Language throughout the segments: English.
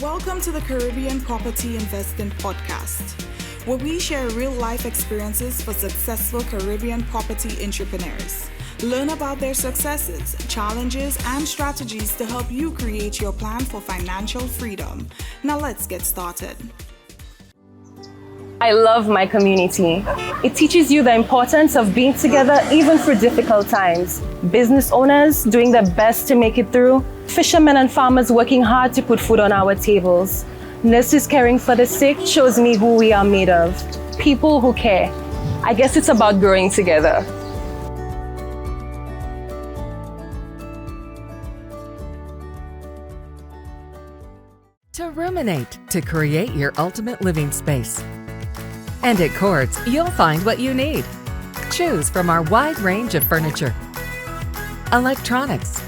Welcome to the Caribbean Property Investing Podcast, where we share real-life experiences for successful Caribbean property entrepreneurs. Learn about their successes, challenges, and strategies to help you create your plan for financial freedom. Now let's get started. I love my community. It teaches you the importance of being together even through difficult times. Business owners doing their best to make it through. Fishermen and farmers working hard to put food on our tables. Nurses caring for the sick shows me who we are made of. People who care. I guess it's about growing together. To ruminate, to create your ultimate living space. And at Courts, you'll find what you need. Choose from our wide range of furniture, electronics,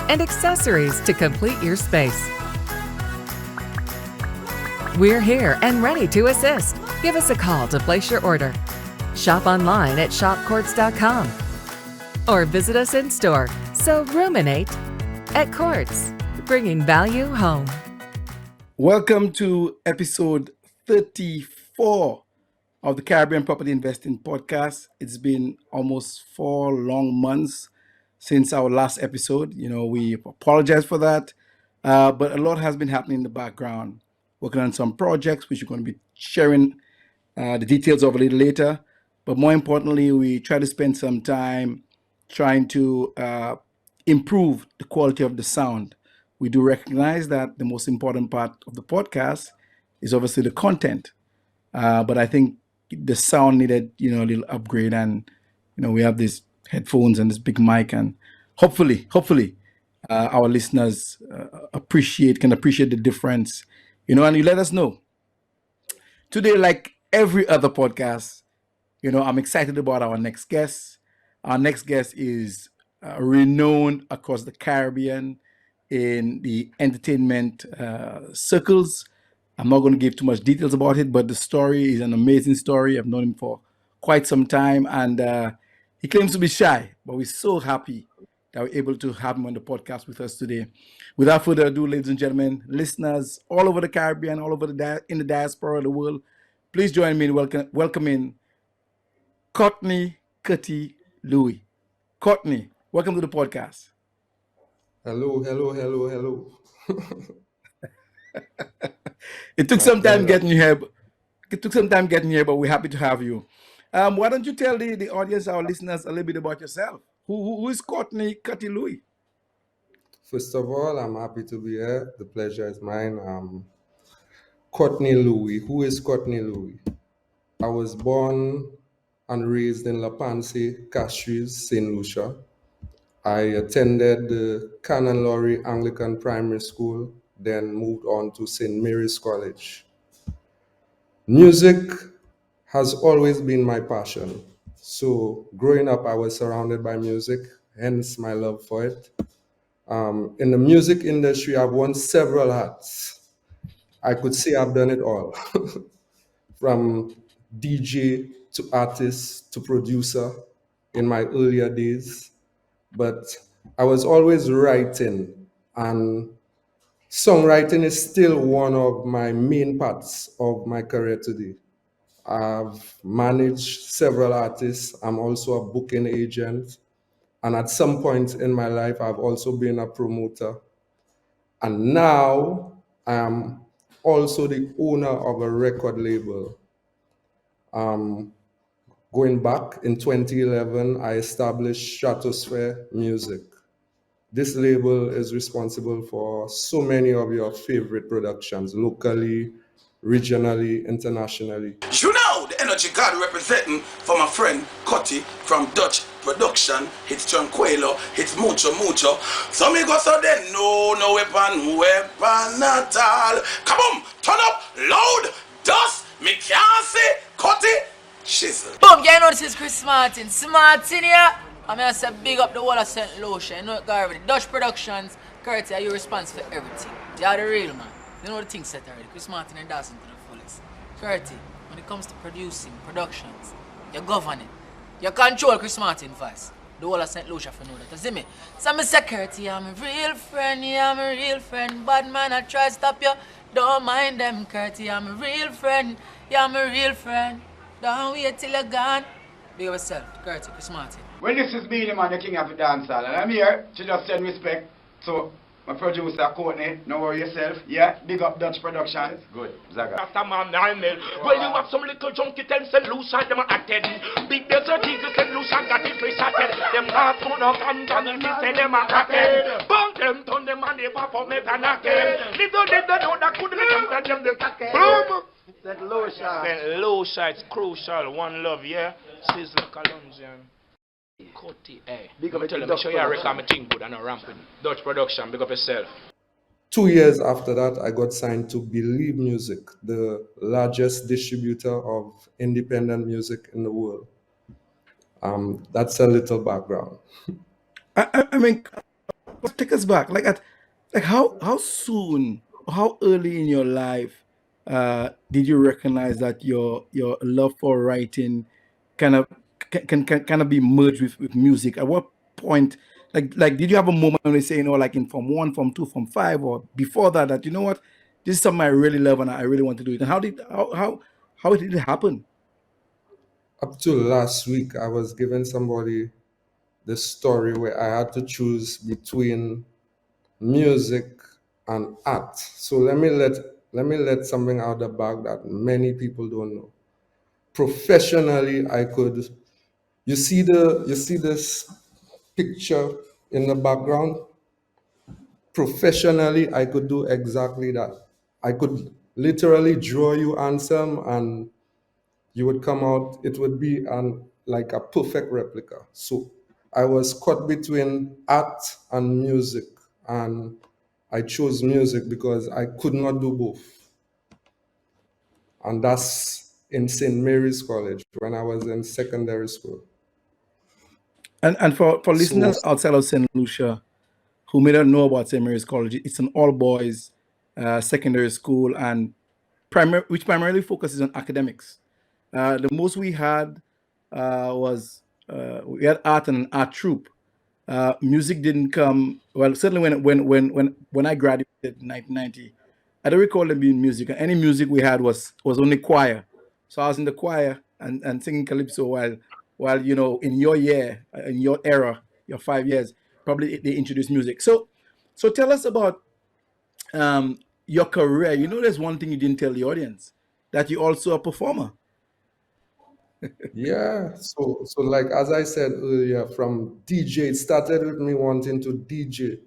and accessories to complete your space. We're here and ready to assist. Give us a call to place your order. Shop online at shopcourts.com or visit us in store. So ruminate at Courts, bringing value home. Welcome to episode 34 of the Caribbean Property Investing Podcast. It's been almost 4 long months since our last episode. We apologize for that, but a lot has been happening in the background. Working on some projects, which we're going to be sharing the details of a little later. But more importantly, we try to spend some time trying to improve the quality of the sound. We do recognize that the most important part of the podcast is obviously the content. But I think the sound needed, a little upgrade, and we have these headphones and this big mic, and hopefully, our listeners can appreciate the difference, and you let us know. Today, like every other podcast, I'm excited about our next guest. Our next guest is renowned across the Caribbean in the entertainment circles. I'm not going to give too much details about it, but the story is an amazing story. I've known him for quite some time, and he claims to be shy, but we're so happy that we're able to have him on the podcast with us today. Without further ado, ladies and gentlemen, listeners all over the Caribbean, all over in the diaspora of the world, please join me in welcoming Courtney, Curty, Louis. Courtney, welcome to the podcast. Hello. It took some time getting you here. But we're happy to have you. Why don't you tell the audience, our listeners, a little bit about yourself? Who is Courtney Curty Louis? First of all, I'm happy to be here. The pleasure is mine. Courtney Louis. Who is Courtney Louis? I was born and raised in La Panse, Castries, St. Lucia. I attended the Canon Laurie Anglican Primary School, then moved on to St. Mary's College. Music has always been my passion. So growing up, I was surrounded by music, hence my love for it. In the music industry, I've worn several hats. I could say I've done it all, from DJ to artist to producer in my earlier days. But I was always writing, and songwriting is still one of my main parts of my career today. I've managed several artists. I'm also a booking agent. And at some point in my life, I've also been a promoter. And now I am also the owner of a record label. Going back in 2011, I established Stratosphere Music. This label is responsible for so many of your favorite productions, locally, regionally, internationally. You know the energy God representing for my friend Curty from Dutch Production. It's Tranquilo, it's mucho. So me go so then no weapon at all. Come on, turn up loud, dust, me can't see Curty. Shizzle. Boom, you know this is Chris Martin. Smartin here. I'm going to say big up the whole of St. Lucia. You know it got already. Dutch Productions, Curty, are you responsible for everything? You are the real man. You know the thing set already. Chris Martin and Dawson to the fullest. Curty, when it comes to producing, productions, you govern it. You control Chris Martin voice. The whole of St. Lucia for know that. You see me? So me say, Curty, I'm a real friend, yeah, I'm a real friend. Bad man, I try to stop you. Don't mind them, Curty, I'm a real friend, yeah, I'm a real friend. Don't wait till you're gone. Be yourself, Curty, Chris Martin. Well, this is Beanie Man, the king of the dancehall, and I'm here to just send respect to my producer, Courtney. Know worry yourself, yeah? Big up Dutch Productions. Good, Zaga. After my man, well, you have some little junkie tell St. Lucia, them are acted. Big desert eagle, St. Lucia got it restarted. Them not food of and say them are cracking. Bunk them, turn them and they pop up, make a knocking. Little did they know that couldn't come to them, they cracking. Boom! St. Lucia. St. Lucia, it's crucial. One love, yeah? Sizzler, Colombian. Curty, hey. Big up Tell them, make sure you record my thing good and a ramp with Dutch Production. Big up yourself. 2 years after that, I got signed to Believe Music, the largest distributor of independent music in the world. That's a little background. I mean, take us back. Like how soon, how early in your life did you recognize that your love for writing kind of can kind of be merged with music? At what point, like did you have a moment when you say, like in Form 1, Form 2, Form 5, or before that, you know what, this is something I really love and I really want to do it? And how did it happen? Up to last week, I was giving somebody the story where I had to choose between music and art. So let me let something out the bag that many people don't know. Professionally, I could. You see this picture in the background? Professionally, I could do exactly that. I could literally draw you Anselm and you would come out, it would be like a perfect replica. So I was caught between art and music, and I chose music because I could not do both. And that's in St. Mary's College when I was in secondary school. And for listeners outside of St. Lucia who may not know about St. Mary's College, it's an all boys secondary school, and which primarily focuses on academics. The most we had was we had art and an art troupe. Music didn't come, well, certainly when I graduated in 1990. I don't recall them being music. Any music we had was only choir. So I was in the choir and singing calypso while in your year, in your era, your 5 years, probably they introduced music. So tell us about your career. There's one thing you didn't tell the audience, that you're also a performer. Yeah, so like as I said earlier, from DJ, it started with me wanting to DJ.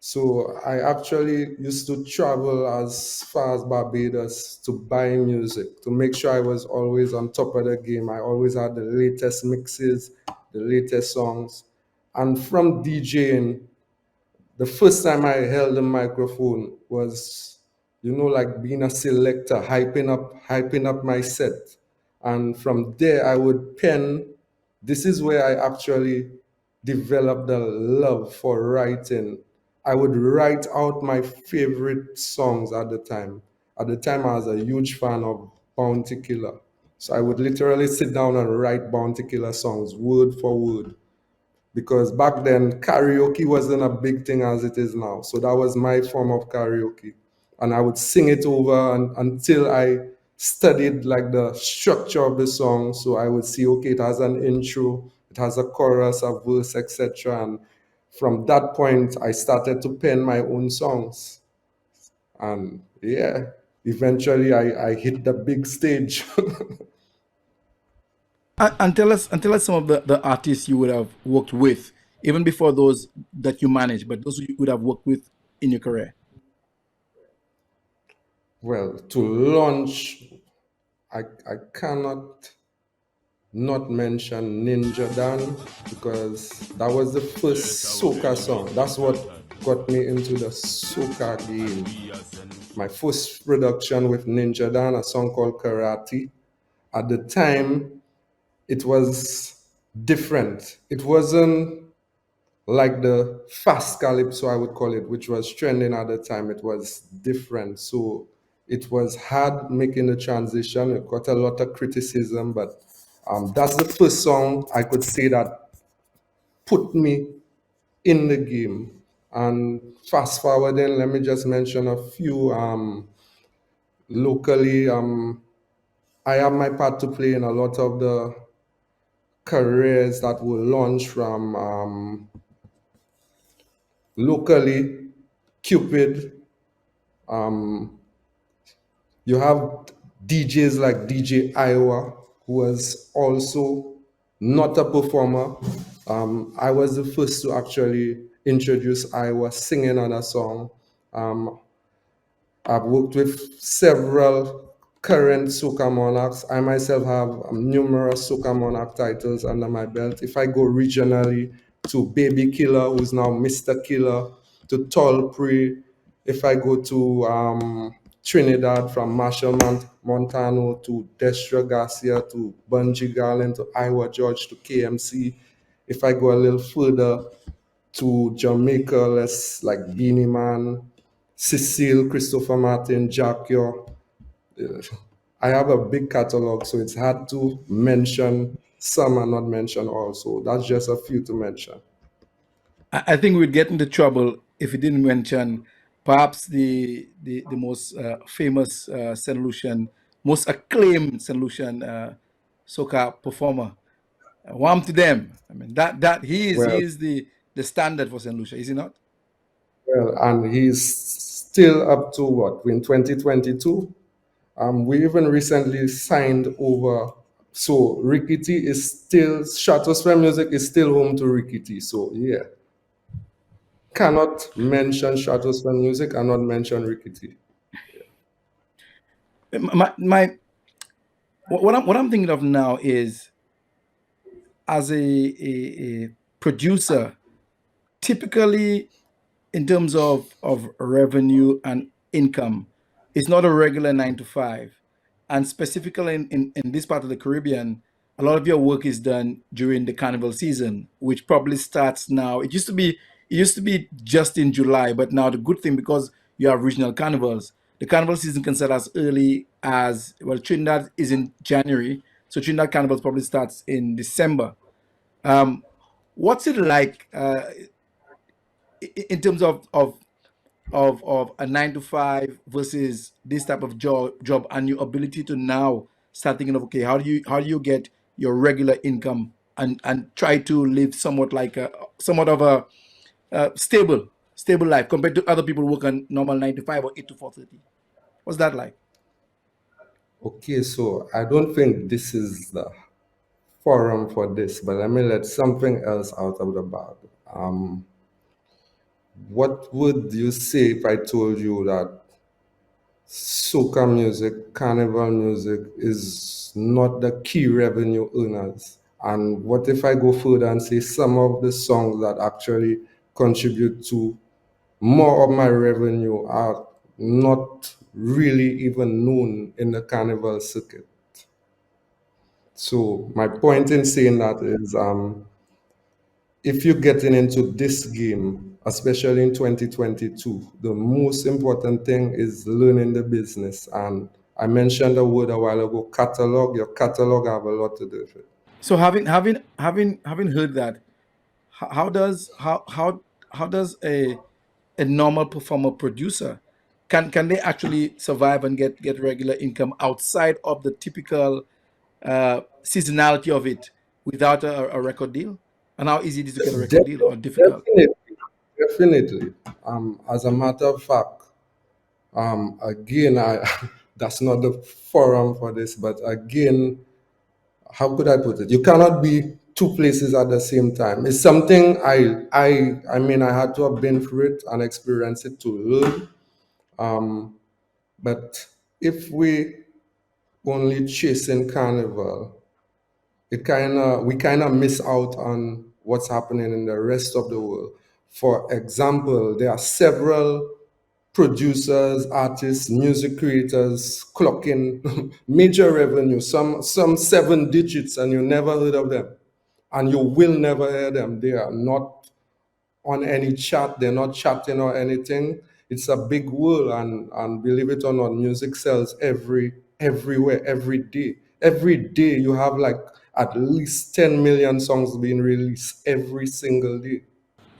So I actually used to travel as far as Barbados to buy music, to make sure I was always on top of the game. I always had the latest mixes, the latest songs. And from DJing, the first time I held a microphone was, like being a selector, hyping up my set. And from there, I would pen. This is where I actually developed the love for writing. I would write out my favorite songs at the time. At the time, I was a huge fan of Bounty Killer. So I would literally sit down and write Bounty Killer songs word for word. Because back then, karaoke wasn't a big thing as it is now. So that was my form of karaoke. And I would sing it over until I studied like the structure of the song. So I would see, okay, it has an intro, it has a chorus, a verse, etc. And from that point, I started to pen my own songs. And yeah, eventually I hit the big stage. And tell us some of the artists you would have worked with, even before those that you manage, but those you would have worked with in your career. Well, to launch, I cannot not mention Ninja Dan, because that was the first soca song. That's what got me into the soca game. My first production with Ninja Dan, a song called Curty. At the time, it was different. It wasn't like the fast calypso, I would call it, which was trending at the time. It was different. So it was hard making the transition. It got a lot of criticism, but that's the first song I could say that put me in the game. And fast forwarding, let me just mention a few locally. I have my part to play in a lot of the careers that will launch from locally. Cupid. You have DJs like DJ Iowa, who was also not a performer. I was the first to actually introduce Iowa singing on a song. Um, I've worked with several current soca monarchs. I myself have numerous soca monarch titles under my belt. If I go regionally to Baby Killer, who's now Mr. Killer, to Tall Pre, if I go to Trinidad, from Marshall Montano to Destra Garcia to Bungie Garland to Iowa George to KMC. If I go a little further to Jamaica, let's like Beanie Man, Cecile, Christopher Martin, Jack Yo. I have a big catalog, so it's hard to mention some and not mention all. So that's just a few to mention. I think we'd get into trouble if we didn't mention perhaps the most famous St. Lucian, most acclaimed St. Lucian soca performer. Warm to them. I mean that he Well, is the standard for St. Lucia, is he not? well, and he's still up to what in 2022. We even recently signed over. So Ricky T is still Stratosphere Music is still home to Ricky T. So yeah, cannot mention Stratosphere Music and not mention Ricky T. My what I'm thinking of now is, as a producer, typically in terms of revenue and income, it's not a regular 9 to 5. And specifically in this part of the Caribbean, a lot of your work is done during the carnival season, which probably starts now. It used to be just in July, but now the good thing, because you have regional carnivals, the carnival season can start as early as, well, Trinidad is in January, so Trinidad carnival probably starts in December. Um, what's it like in terms of a 9 to 5 versus this type of job, and your ability to now start thinking of, okay, how do you get your regular income and try to live somewhat of a stable life compared to other people who work on normal 9 to 5 or 8 to 4:30. What's that like? Okay, so I don't think this is the forum for this, but let me let something else out of the bag. What would you say if I told you that soca music, carnival music is not the key revenue earners? And what if I go further and say some of the songs that actually contribute to more of my revenue are not really even known in the carnival circuit? So my point in saying that is, if you're getting into this game, especially in 2022, the most important thing is learning the business. And I mentioned a word a while ago, catalog. Your catalog have a lot to do with it. So having heard that, how does a normal performer producer, can they actually survive and get regular income outside of the typical seasonality of it without a record deal? And how easy it is to get a record deal, or difficult? Definitely, definitely. As a matter of fact, again, I that's not the forum for this, but again, how could I put it? You cannot be two places at the same time. It's something I mean I had to have been through it and experience it to learn. But if we only chasing carnival, we kind of miss out on what's happening in the rest of the world. For example, there are several producers, artists, music creators clocking major revenue, some 7 digits, and you never heard of them, and you will never hear them. They are not on any chat. They're not chatting or anything. It's a big world, and believe it or not, music sells everywhere, every day. Every day you have like at least 10 million songs being released every single day.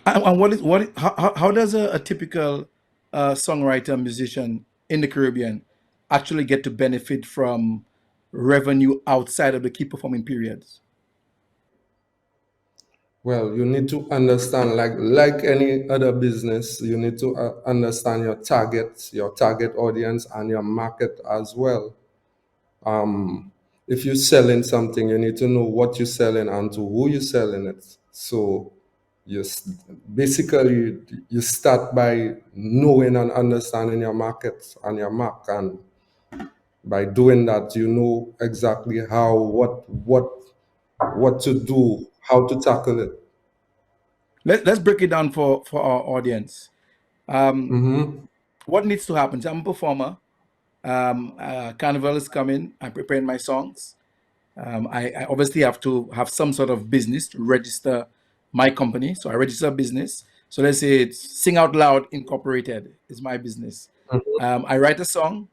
And how does a typical songwriter musician in the Caribbean actually get to benefit from revenue outside of the key performing periods? Well, you need to understand, like any other business, you need to understand your target audience, and your market as well. If you're selling something, you need to know what you're selling and to who you're selling it. So basically you start by knowing and understanding your market and your mark, and by doing that, you know exactly what to do, how to tackle it. Let's break it down for our audience. Mm-hmm. What needs to happen? So I'm a performer. Carnival is coming. I'm preparing my songs. I obviously have to have some sort of business to register my company. So I register a business. So let's say it's Sing Out Loud Incorporated is my business. I write a song.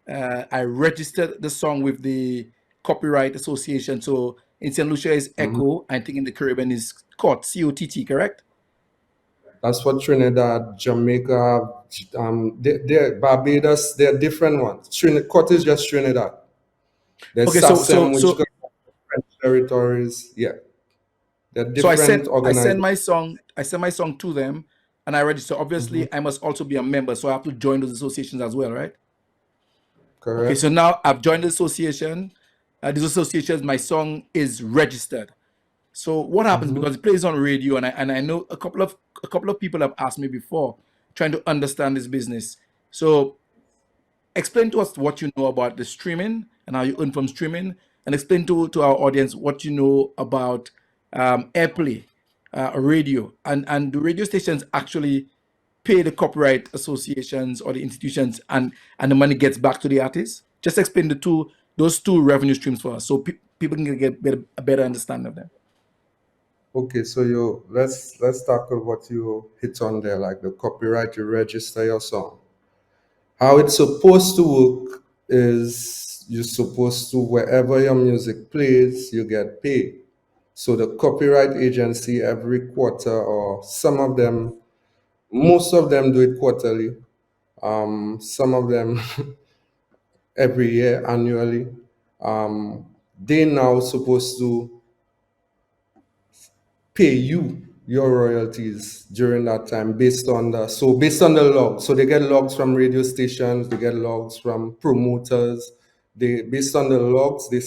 I registered the song with the Copyright Association. So in St. Lucia is Echo. I think in the Caribbean is COT, COTT, correct? That's what Trinidad, Jamaica, they're Barbados, they're different ones. Court is just Trinidad. There's Okay, so SASEM, so which so goes to French territories. Yeah, they're so different I send organizations. my song to them and I register. Mm-hmm. Obviously, I must also be a member, so I have to join those associations as well, right? Okay, so Correct. now I've joined the association. These associations, my song is registered. So what happens, Mm-hmm. because it plays on radio, and I know a couple of people have asked me before, trying to understand this business. So explain to us what you know about the streaming and how you earn from streaming, and explain to our audience what you know about airplay, radio, and the radio stations actually pay the copyright associations or the institutions, and the money gets back to the artists. Just explain those two revenue streams for us, so people can get a better understanding of them. Okay, so let's tackle what you hit on there, like the copyright. You register your song. How it's supposed to work is you're supposed to, wherever your music plays, you get paid. So the copyright agency every quarter, or some of them, most of them do it quarterly. Some of them every year, annually. They now supposed to pay you your royalties during that time based on the logs. So they get logs from radio stations, they get logs from promoters. They based on the logs, they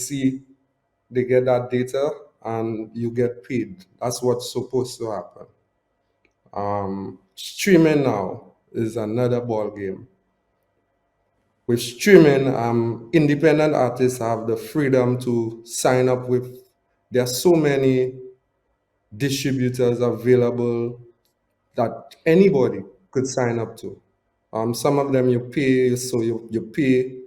get that data and you get paid. That's what's supposed to happen. Streaming now is another ball game. With streaming, independent artists have the freedom to sign up with. There are so many distributors available that anybody could sign up to. Some of them you pay, so you pay,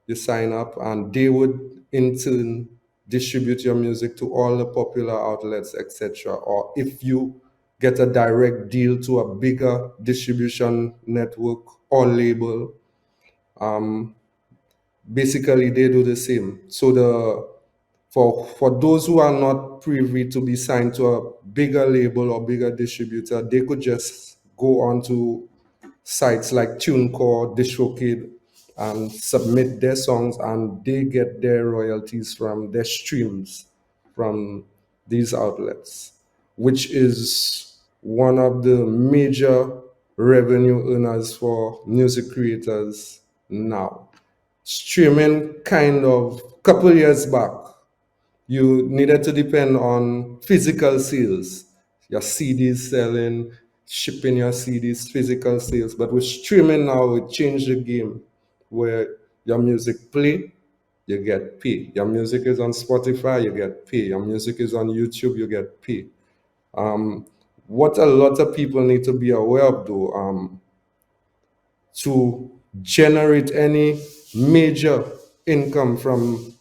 you sign up, and they would in turn distribute your music to all the popular outlets, etc. Or if you get a direct deal to a bigger distribution network or label, basically they do the same. So for those who are not privy to be signed to a bigger label or bigger distributor, they could just go on to sites like TuneCore, DistroKid, and submit their songs, and they get their royalties from their streams from these outlets, which is one of the major revenue earners for music creators now. Streaming kind of couple years back, you needed to depend on physical sales, your CDs selling, shipping your CDs, physical sales. But with streaming now, it changed the game where your music play, you get paid. Your music is on Spotify, you get paid. Your music is on YouTube, you get paid. What a lot of people need to be aware of though, to generate any major income from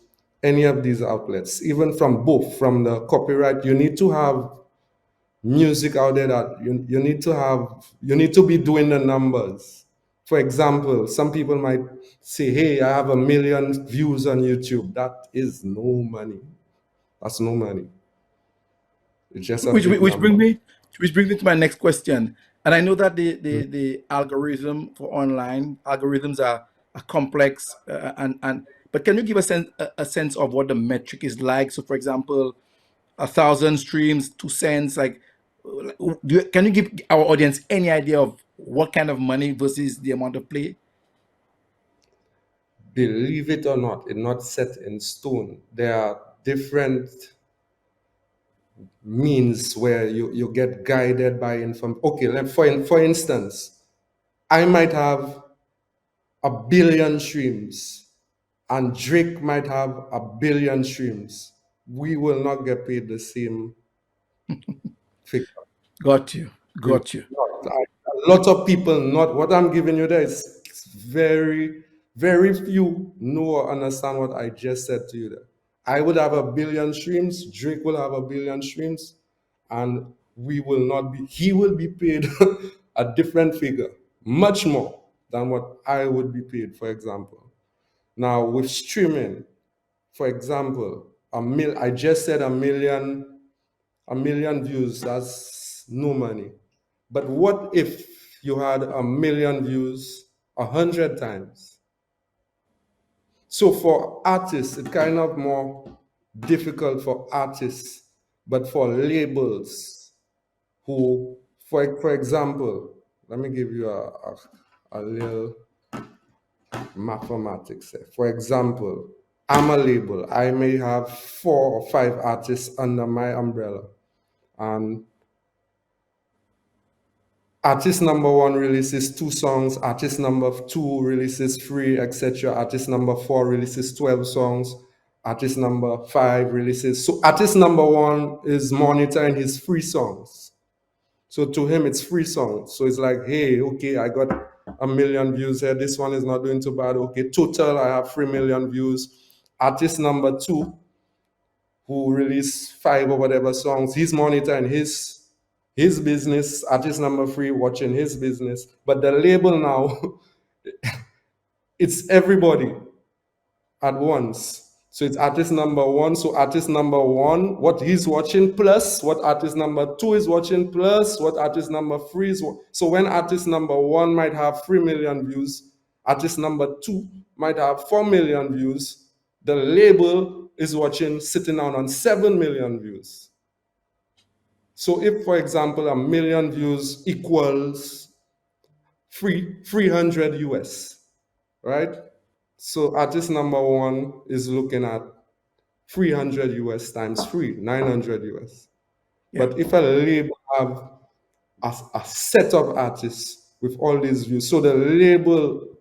any of these outlets, even from both, from the copyright, you need to have music out there that you need to be doing the numbers. For example, some people might say, hey, I have 1 million views on YouTube. That is no money. That's no money. It's just a which big which brings number. me to my next question. And I know that the algorithm for online algorithms are complex, and but can you give a sense of what the metric is like? So, for example, 1,000 streams, 2 cents. Like, can you give our audience any idea of what kind of money versus the amount of play? Believe it or not, it's not set in stone. There are different means where you get guided by information. Okay, for instance, I might have 1 billion streams and Drake might have 1 billion streams. We will not get paid the same figure. Got you. We will Got you. not. A lot of people not what I'm giving you there is very, very few know or understand what I just said to you there. I would have 1 billion streams, Drake will have 1 billion streams, and we will not be, he will be paid a different figure, much more than what I would be paid, for example. Now with streaming, for example, I just said 1 million views, that's no money. But what if you had 1 million views 100 times? So for artists, it's kind of more difficult for artists, but for labels who, for example, let me give you a little mathematics here. For example, I'm a label. I may have 4 or 5 artists under my umbrella. And artist number 1 releases 2 songs, artist number 2 releases 3, etc. Artist number 4 releases 12 songs, artist number 5 releases. So artist number 1 is monitoring his free songs. So to him, it's free songs. So it's like, hey, okay, I got 1 million views here. This one is not doing too bad. Okay, total, I have 3 million views. Artist number 2, who released 5 or whatever songs, he's monitoring his business. Artist number 3 watching his business. But the label now, it's everybody at once. So it's artist number 1. So artist number 1, what he's watching, plus what artist number 2 is watching, plus what artist number 3 is watching. So when artist number 1 might have 3 million views, artist number 2 might have 4 million views, the label is watching, sitting down on 7 million views. So if, for example, 1 million views equals 300 US, right? So artist number 1 is looking at 300 US times 3, 900 US. Yeah. But if a label have a set of artists with all these views, so the label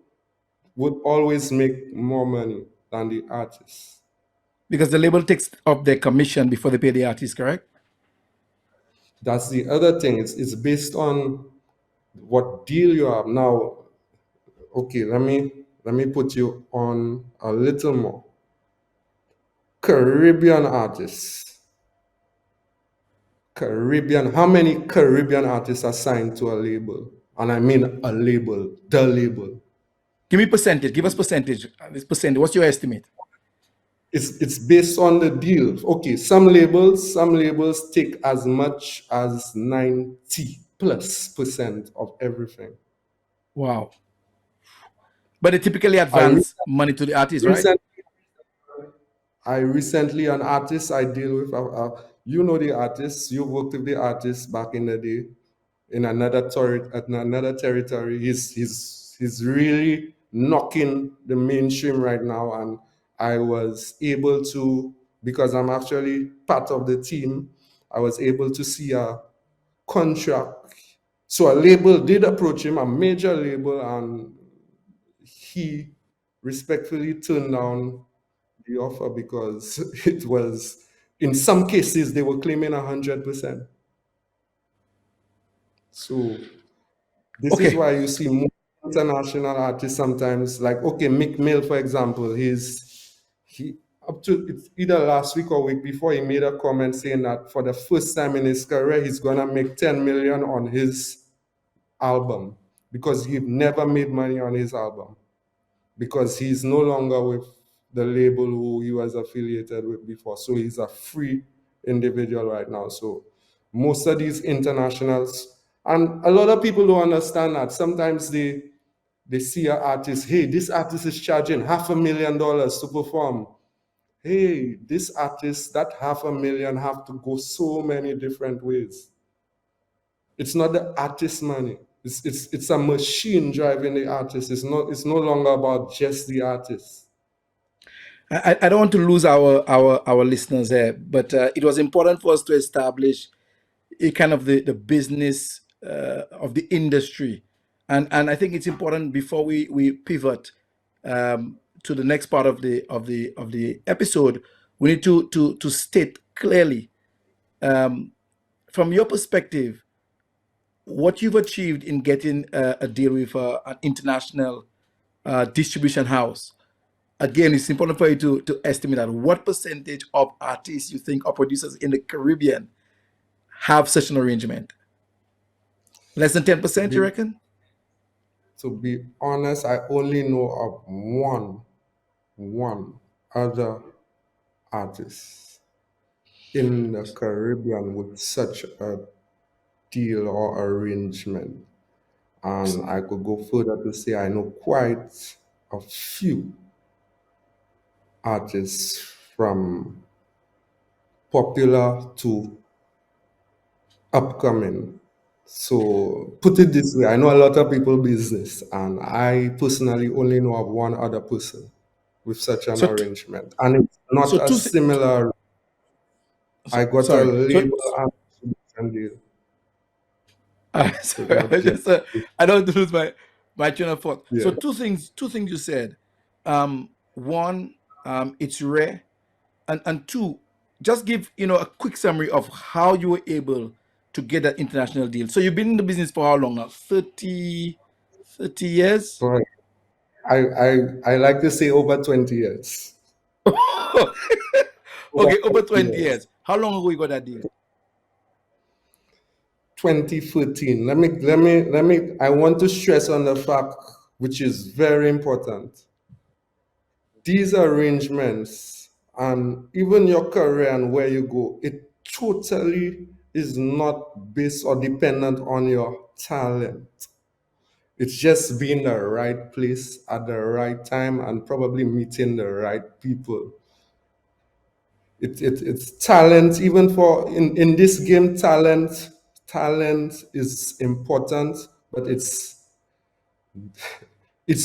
would always make more money than the artist. Because the label takes up their commission before they pay the artist, correct? That's the other thing. It's based on what deal you have. Now, okay, let me put you on a little more. Caribbean artists. How many Caribbean artists are signed to a label? And I mean a label, the label. Give me percentage. Give us percentage. This percentage. What's your estimate? It's based on the deal. Okay, some labels take as much as 90+% of everything. Wow. But they typically advance money to the artist, right? Recently, an artist I deal with, you know the artist, you worked with the artist back in the day in another territory. He's really knocking the mainstream right now, and I was able to, because I'm actually part of the team, I was able to see a contract. So a label did approach him, a major label, and he respectfully turned down the offer because it was, in some cases, they were claiming 100%. So this is Okay. why you see more international artists sometimes, like, okay, Mick Mill, for example, he up to it's either last week or week before, he made a comment saying that for the first time in his career, he's gonna make 10 million on his album because he never made money on his album because he's no longer with the label who he was affiliated with before. So he's a free individual right now. So most of these internationals, and a lot of people don't understand that. Sometimes they see an artist, hey, this artist is charging $500,000 to perform. Hey, this artist, that $500,000 have to go so many different ways. It's not the artist money. It's a machine driving the artist. It's no longer about just the artist. I don't want to lose our listeners here, but it was important for us to establish a kind of the business of the industry, and I think it's important before we pivot to the next part of the episode. We need to state clearly, from your perspective, what you've achieved in getting a deal with an international distribution house. Again, it's important for you to estimate that what percentage of artists you think or producers in the Caribbean have such an arrangement. Less than 10%, you reckon? To be honest, I only know of one other artist in the Caribbean with such a deal or arrangement. And I could go further to say I know quite a few artists from popular to upcoming. So put it this way, I know a lot of people business, and I personally only know of one other person with such an So, arrangement. And it's not so a two. similar, I got a Sorry. label and distribution deal. It's Sorry, not just, I don't want to lose my train of thought. So yeah. two things you said. One, it's rare, and two, just give a quick summary of how you were able to get that international deal. So you've been in the business for how long now? 30 years? So I like to say over 20 years. Okay, over 20 years. years. How long ago you got that deal? 2013. Let me I want to stress on the fact which is very important. These arrangements and even your career and where you go, it totally is not based or dependent on your talent. It's just being the right place at the right time and probably meeting the right people. It's talent, even for in this game, talent is important, but it's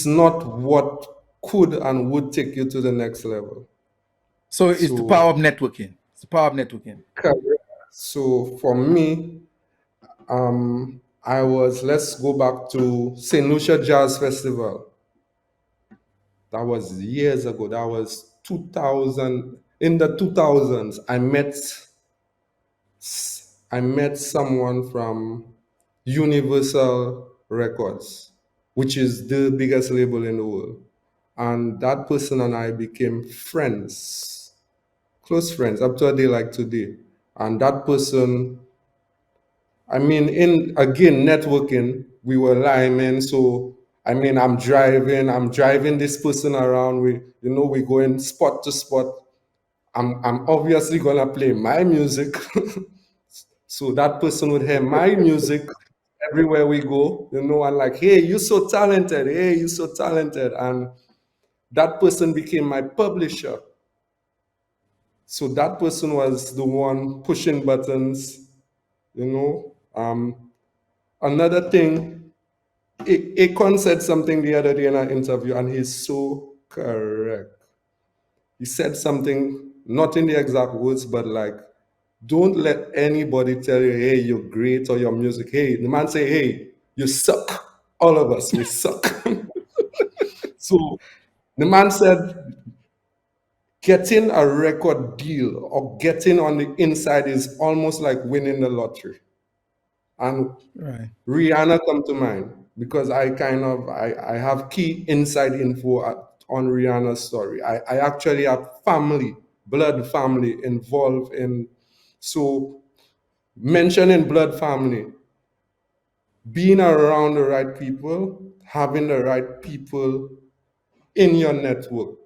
not what could and would take you to the next level. So it's the power of networking. It's the power of networking. Correct. So for me, let's go back to St. Lucia Jazz Festival. That was years ago. That was 2000. In the 2000s, I met someone from Universal Records, which is the biggest label in the world. And that person and I became friends, close friends, up to a day like today. And that person, again, networking, we were linemen. So, I'm driving this person around. We going spot to spot. I'm obviously gonna play my music. So that person would hear my music everywhere we go, and like, hey, you're so talented. Hey, you're so talented. And that person became my publisher. So that person was the one pushing buttons, Another thing, Akon said something the other day in an interview, and he's so correct. He said something, not in the exact words, but like, don't let anybody tell you, hey, you're great or your music. Hey, the man say, hey, you suck. All of us, we suck. So the man said, getting a record deal or getting on the inside is almost like winning the lottery. And Right. Rihanna come to mind because I have key inside info on Rihanna's story. I actually have blood family involved in. So mentioning blood family, being around the right people, having the right people in your network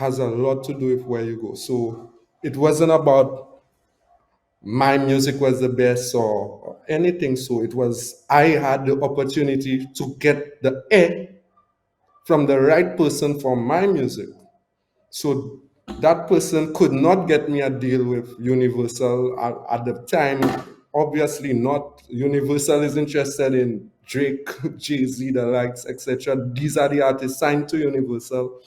has a lot to do with where you go. So it wasn't about my music was the best or anything. So it was, I had the opportunity to get the air from the right person for my music. So that person could not get me a deal with Universal at the time. Obviously, not. Universal is interested in Drake, Jay-Z, the likes, etc. These are the artists signed to Universal.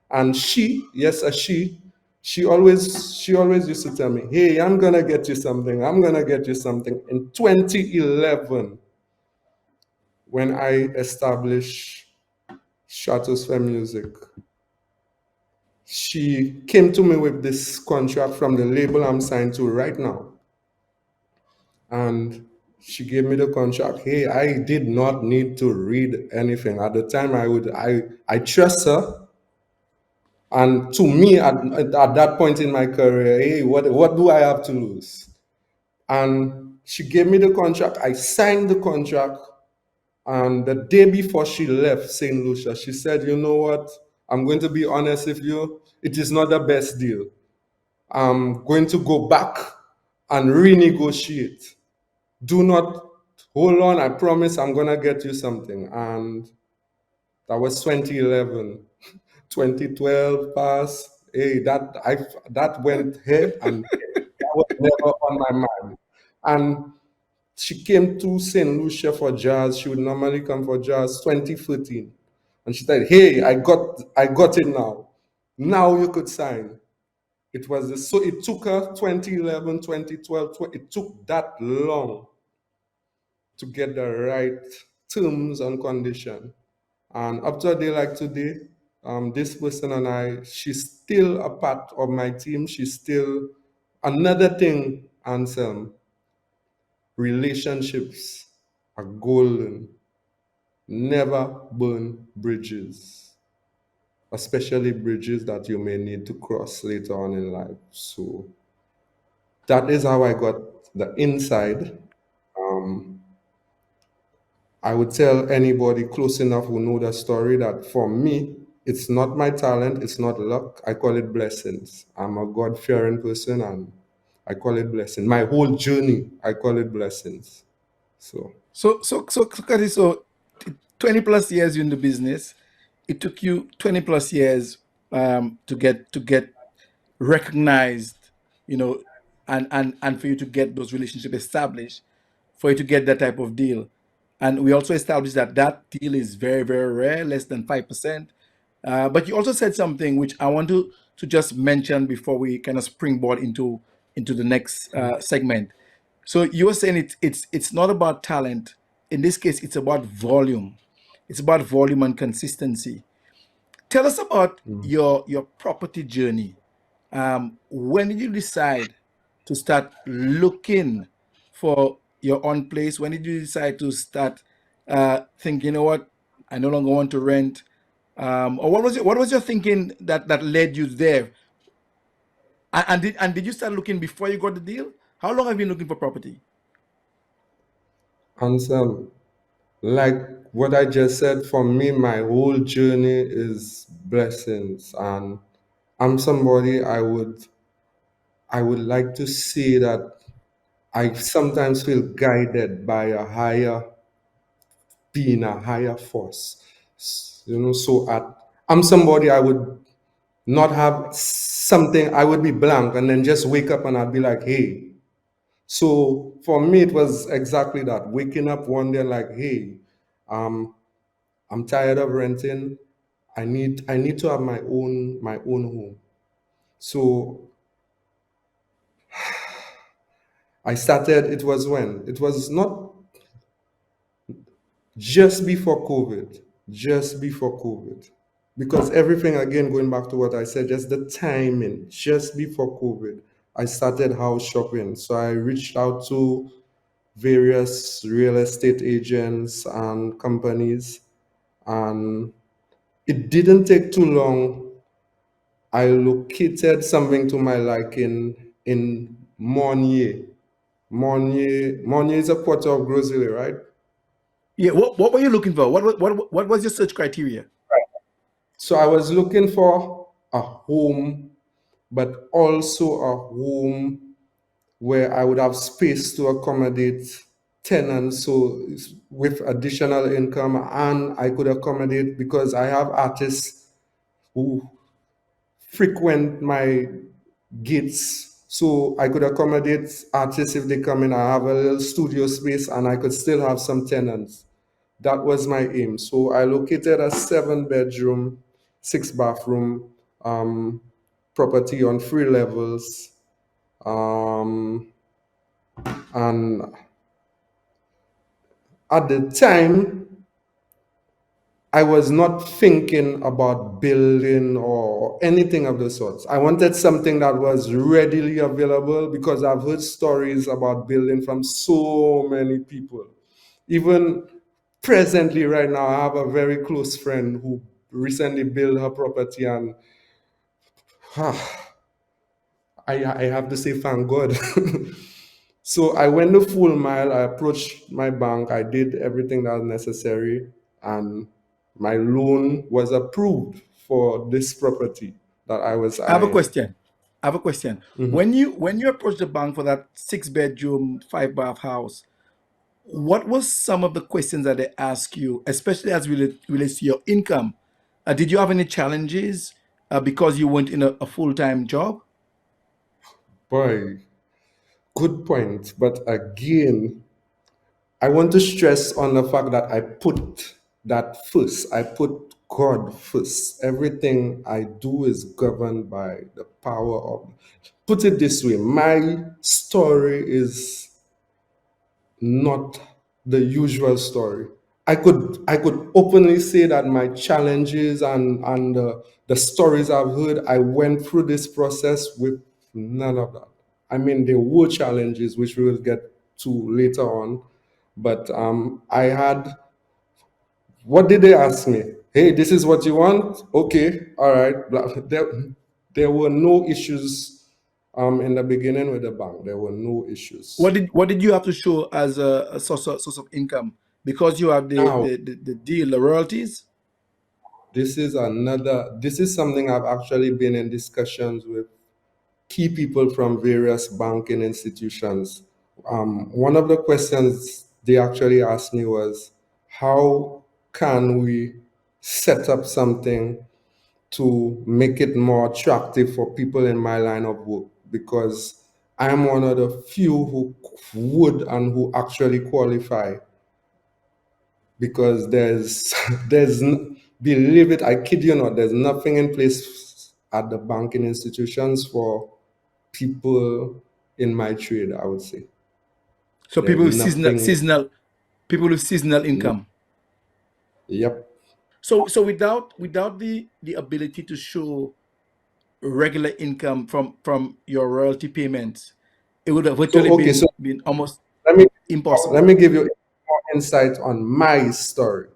And she, yes, a she always used to tell me, "Hey, I'm gonna get you something. I'm gonna get you something." In 2011, when I established Stratosphere Music, she came to me with this contract from the label I'm signed to right now. And she gave me the contract. Hey, I did not need to read anything. At the time I trust her. And to me, at that point in my career, hey, what do I have to lose? And she gave me the contract. I signed the contract. And the day before she left St. Lucia, she said, you know what? I'm going to be honest with you. It is not the best deal. I'm going to go back and renegotiate. Do not hold on. I promise I'm going to get you something. And that was 2011. 2012 passed. Hey, that went here and that was never on my mind. And she came to St. Lucia for jazz. She would normally come for jazz 2014. And she said, hey, I got it now. Now you could sign. It was so it took her 2011, 2012, it took that long to get the right terms and condition. And up to a day like today, this person and I, she's still a part of my team. She's still another thing, Anselm. Relationships are golden. Never burn bridges, especially bridges that you may need to cross later on in life. So that is how I got the inside. I would tell anybody close enough who know the story that for me, it's not my talent, it's not luck. I call it blessings. I'm a God-fearing person and I call it blessing. My whole journey, I call it blessings. Curtis, so 20 plus years in the business, it took you 20 plus years to get recognized, you know, and for you to get those relationships established, for you to get that type of deal. And we also established that that deal is very, very rare, less than 5%. But you also said something which I want to just mention before we kind of springboard into the next segment. So you were saying it's not about talent. In this case, it's about volume. It's about volume and consistency. Tell us about your property journey. When did you decide to start looking for your own place? When did you decide to start thinking, you know what, I no longer want to rent? Or what was your thinking that led you there? And did you start looking before you got the deal? How long have you been looking for property? Anselm, like what I just said, for me, my whole journey is blessings. And I'm somebody I would like to say that I sometimes feel guided by a higher being, a higher force. So I'm somebody I would not have something, I would be blank and then just wake up and I'd be like, hey. So for me, it was exactly that. Waking up one day like, hey, I'm tired of renting. I need to have my own home. So I started, it was not just before COVID, just before COVID. Because everything, again, going back to what I said, just the timing, just before COVID, I started house shopping. So I reached out to various real estate agents and companies, and it didn't take too long. I located something to my liking in Monnier. Monnier is a quarter of Grosley, right? Yeah. What were you looking for? What was your search criteria? So I was looking for a home, but also a home where I would have space to accommodate tenants, so with additional income, and I could accommodate because I have artists who frequent my gigs, so I could accommodate artists if they come in. I have a little studio space and I could still have some tenants. That was my aim. So I located a 7 bedroom, 6 bathroom property on 3 levels. And at the time, I was not thinking about building or anything of the sorts. I wanted something that was readily available because I've heard stories about building from so many people. Even presently, right now, I have a very close friend who recently built her property, and I have to say, thank God. So I went the full mile. I approached my bank. I did everything that was necessary, and my loan was approved for this property that I was I have a eyeing. question. I have a question. Mhm. When you approached the bank for that 6 bedroom, 5 bath house, what was some of the questions that they asked you, especially as relates to your income? Did you have any challenges because you weren't in a full-time job? Boy, good point. But again, I want to stress on the fact that I put that first. I put God first. Everything I do is governed by the power of. Put it this way, my story is not the usual story. I could openly say that my challenges and the stories I've heard, I went through this process with none of that. I mean, there were challenges which we will get to later on, but I had. What did they ask me? Hey, this is what you want? Okay, all right. There were no issues in the beginning with the bank. There were no issues. What did you have to show as a source of income? Because you have the Now, the, the, the deal, the royalties. this is something I've actually been in discussions with key people from various banking institutions. One of the questions they actually asked me was, how can we set up something to make it more attractive for people in my line of work? Because I'm one of the few who would and who actually qualify, because believe it, I kid you not, there's nothing in place at the banking institutions for people in my trade, I would say. So There's people with seasonal nothing. seasonal people with seasonal No. income. Yep. So without the ability to show regular income from your royalty payments, it would have So virtually okay, so been almost let me let impossible. me give you more insight on my story.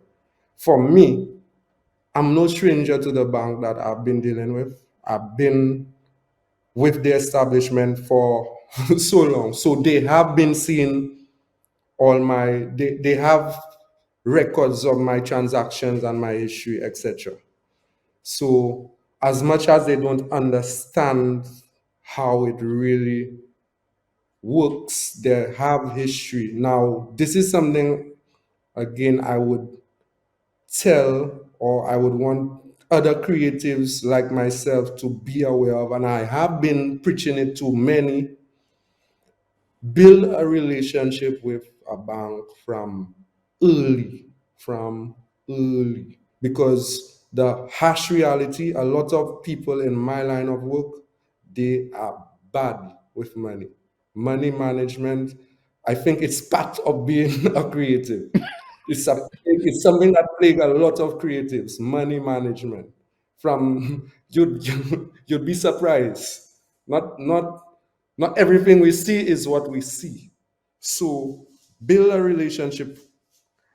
For me, I'm no stranger to the bank that I've been dealing with. I've been with the establishment for so long. So they have been seeing they have records of my transactions and my history, etc. So as much as they don't understand how it really works, they have history. Now, this is something, again, I would tell, or I would want other creatives like myself to be aware of, and I have been preaching it to many. Build a relationship with a bank early, from early, because the harsh reality, a lot of people in my line of work, they are bad with money management. I think it's part of being a creative. It's something that plagues a lot of creatives, money management. From you'd be surprised. Not everything we see is what we see. So build a relationship.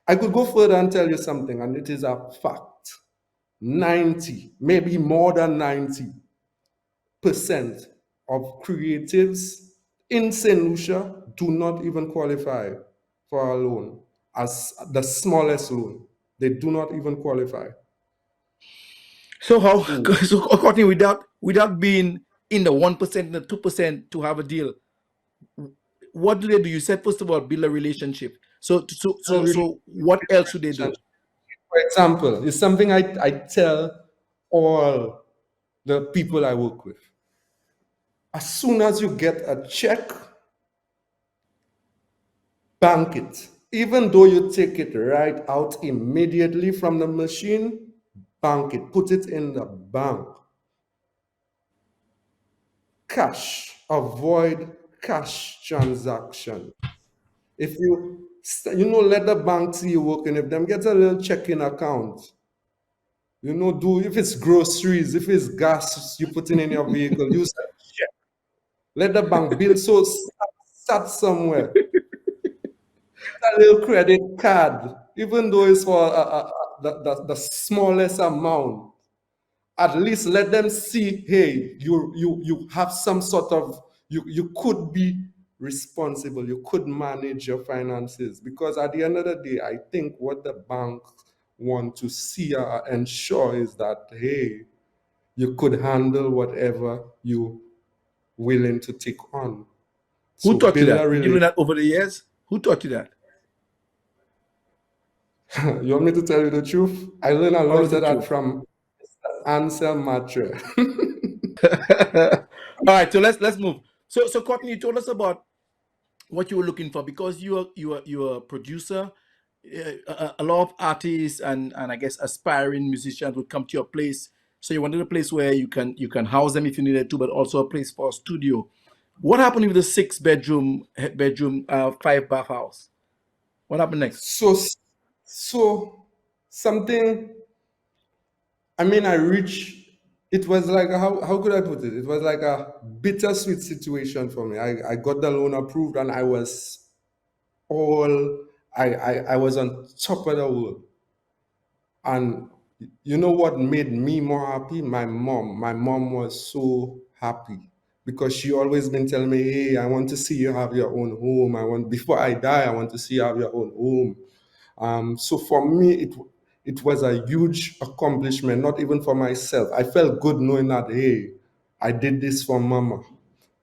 I could go further and tell you something, and it is a fact. 90, maybe more than 90% of creatives in St. Lucia do not even qualify for a loan, as the smallest loan. They do not even qualify. So how? So Courtney, without being in the 1% and the 2% to have a deal, what do they do? You said first of all build a relationship. So what else should they do? For example, it's something I tell all the people I work with. As soon as you get a check, bank it. Even though you take it right out immediately from the machine, bank it. Put it in the bank. Cash. Avoid cash transaction. If let the bank see you working. If them get a little checking account, do if it's groceries, if it's gas you putting in your vehicle, use that check. Let the bank bill so start somewhere. A little credit card, even though it's for the smallest amount, at least let them see, hey, you have some sort of, you could be responsible, you could manage your finances. Because at the end of the day, I think what the bank want to see or ensure is that, hey, you could handle whatever you willing to take on. Who So taught you build a that? Did you learn relationship. that over the years? Who taught you that? You want me to tell you the truth? I learned a lot Always the of that truth. from Ansel Matre. All right, so let's move. So Courtney, you told us about what you were looking for because you are a producer. A lot of artists and I guess aspiring musicians would come to your place. So you wanted a place where you can house them if you needed to, but also a place for a studio. What happened with the 6 bedroom, 5 bath house? What happened next? So something, I reached, it was like, how could I put it? It was like a bittersweet situation for me. I got the loan approved and I was all, I was on top of the world. And you know what made me more happy? My mom. My mom was so happy because she always been telling me, "Hey, I want to see you have your own home. Before I die, I want to see you have your own home." So for me, it was a huge accomplishment. Not even for myself. I felt good knowing that, hey, I did this for mama,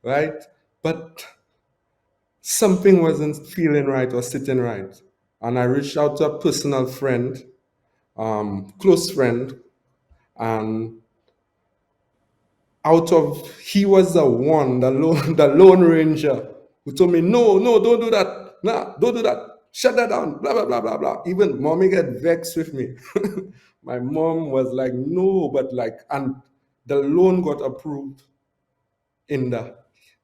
right? But something wasn't feeling right or sitting right, and I reached out to a personal friend, close friend, and he was the one, the lone ranger who told me, no, no, don't do that, nah, don't do that, shut that down, blah blah blah blah blah. Even mommy get vexed with me. My mom was like, no, but like, and the loan got approved in the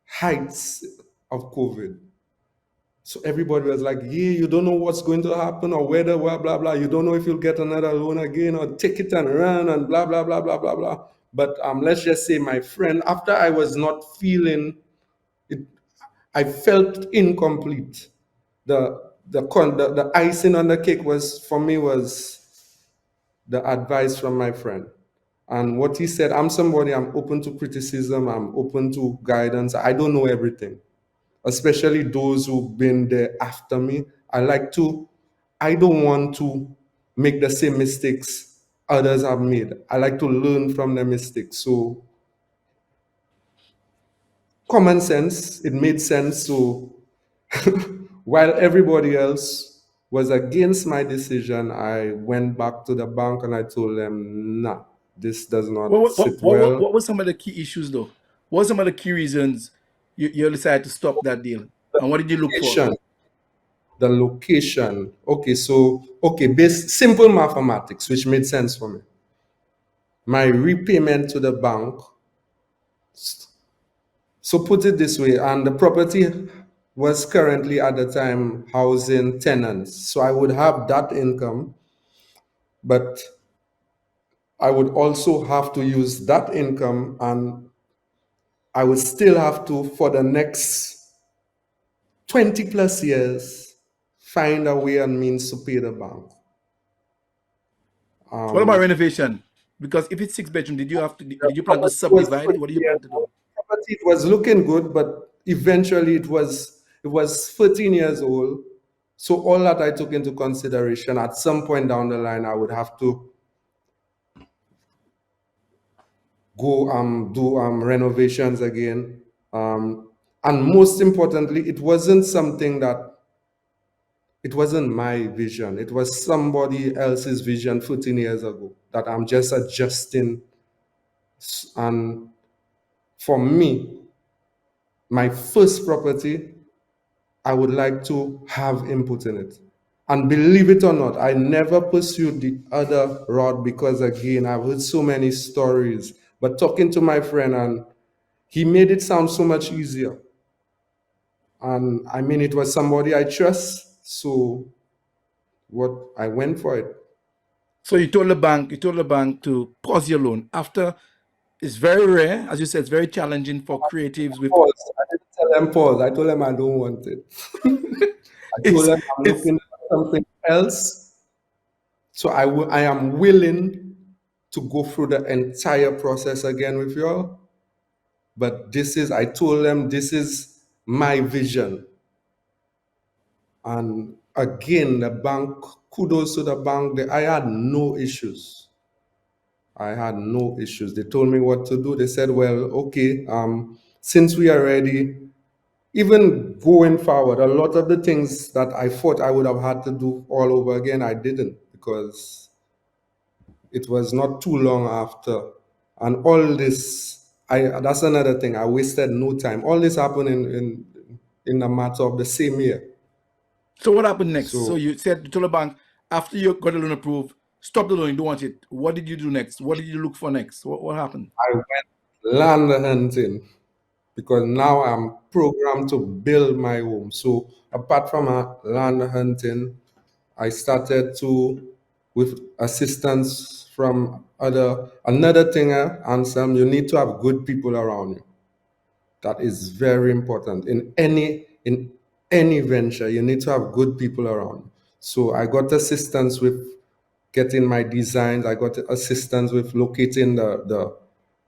heights of COVID. So everybody was like, yeah, you don't know what's going to happen or whether, blah, blah, blah. You don't know if you'll get another loan again or take it and run and blah, blah, blah, blah, blah, blah. But let's just say my friend, after I was not feeling it, I felt incomplete. The icing on the cake for me was the advice from my friend. And what he said, I'm open to criticism, I'm open to guidance. I don't know everything, especially those who've been there after me. I don't want to make the same mistakes others have made. I like to learn from their mistakes. So common sense, it made sense. So while everybody else was against my decision, I went back to the bank and I told them, nah, this does not sit well. What were some of the key issues though? What were some of the key reasons you decided to stop that deal? And what did you look for? Location, the location. Okay, simple mathematics, which made sense for me. My repayment to the bank. So put it this way, and the property was currently at the time housing tenants. So I would have that income, but I would also have to use that income and I would still have to, for the next 20 plus years, find a way and means to pay the bank. What about renovation? Because if it's 6 bedroom, did you plan to subdivide it? What did you plan to do? Property was looking good, but eventually it was 13 years old. So all that I took into consideration, at some point down the line, I would have to go do renovations again. And most importantly, it wasn't something that it wasn't my vision. It was somebody else's vision 14 years ago that I'm just adjusting. And for me, my first property, I would like to have input in it. And believe it or not, I never pursued the other route because, again, I've heard so many stories. But talking to my friend, and he made it sound so much easier. And I mean, it was somebody I trust. So what I went for it. So you told the bank to pause your loan after. It's very rare, as you said. It's very challenging for creatives with. Pause. I didn't tell them pause. I told them I don't want it. I told It's them I'm it's looking at something else. So I am willing to go through the entire process again with y'all. But I told them this is my vision. And again, the bank, kudos to the bank. I had no issues. I had no issues. They told me what to do. They said, well, okay, since we are ready, even going forward, a lot of the things that I thought I would have had to do all over again, I didn't, because it was not too long after. And all this, that's another thing. I wasted no time. All this happened in a matter of the same year. So what happened next? So So you said you told the bank after you got the loan approved, stop the loan, you don't want it. What did you do next? What did you look for next? What happened? I went land hunting because now I'm programmed to build my home. So apart from land hunting, I started to, with assistance from another thing, Anselm, you need to have good people around you. That is very important. In any venture, you need to have good people around. So I got assistance with getting my designs. I got assistance with locating the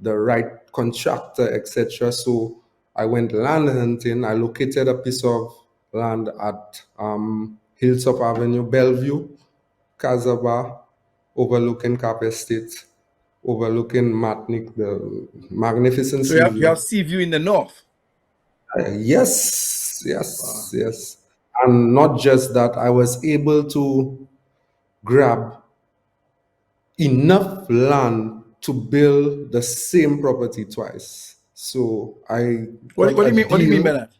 right contractor, etc. So I went land hunting. I located a piece of land at Hilltop Avenue, Bellevue, Casaba, overlooking Cap Estate, overlooking Matnik, the magnificent So sea you have view. sea view in the north. Yes, yes, yes. And not just that, I was able to grab enough land to build the same property twice. So I got What do a you mean? What do you mean by deal. that?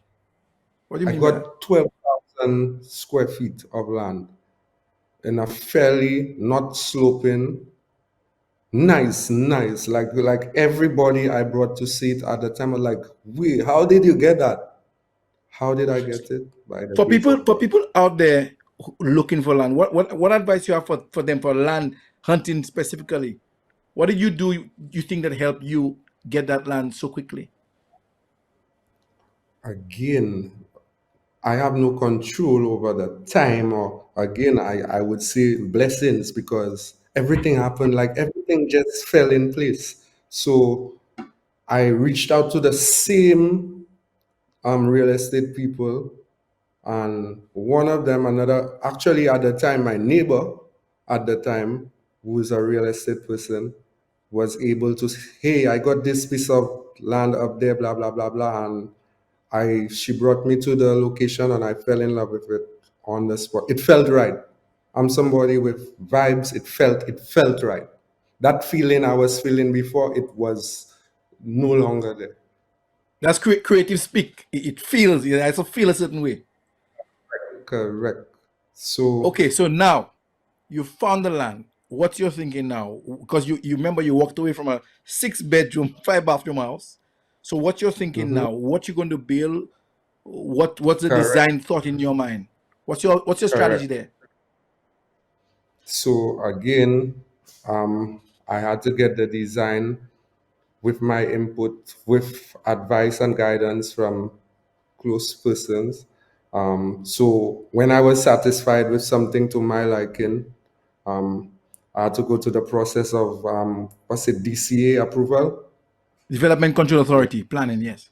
What do you I mean by that? got 12,000 square feet of land in a fairly not sloping, nice. Like everybody I brought to see it at the time was like, wait, how did you get that? How did I get it? By the grace of For God. people out there looking for land, what advice you have for them for land hunting specifically? What did you do you think that helped you get that land so quickly? Again, I have no control over the time, or again, I would say blessings, because everything happened, like everything just fell in place. So I reached out to the same real estate people, and one of them, actually at the time, my neighbor at the time, who is a real estate person, was able to, hey, I got this piece of land up there, blah, blah, blah, blah. And she brought me to the location and I fell in love with it on the spot. It felt right. I'm somebody with vibes. It felt right. That feeling I was feeling before, it was no longer there. That's creative speak. It feels, it also feel a certain way. Correct. So Okay, so now you found the land. What's your thinking now? Because you remember you walked away from a 6 bedroom, 5 bathroom house. So what's your thinking mhm, now? What you going to build? What's the correct, design thought in your mind? What's your strategy correct. there? So again, I had to get the design with my input, with advice and guidance from close persons. So when I was satisfied with something to my liking, um, I had to go to the process of what's it, DCA approval. Development Control Authority planning, yes.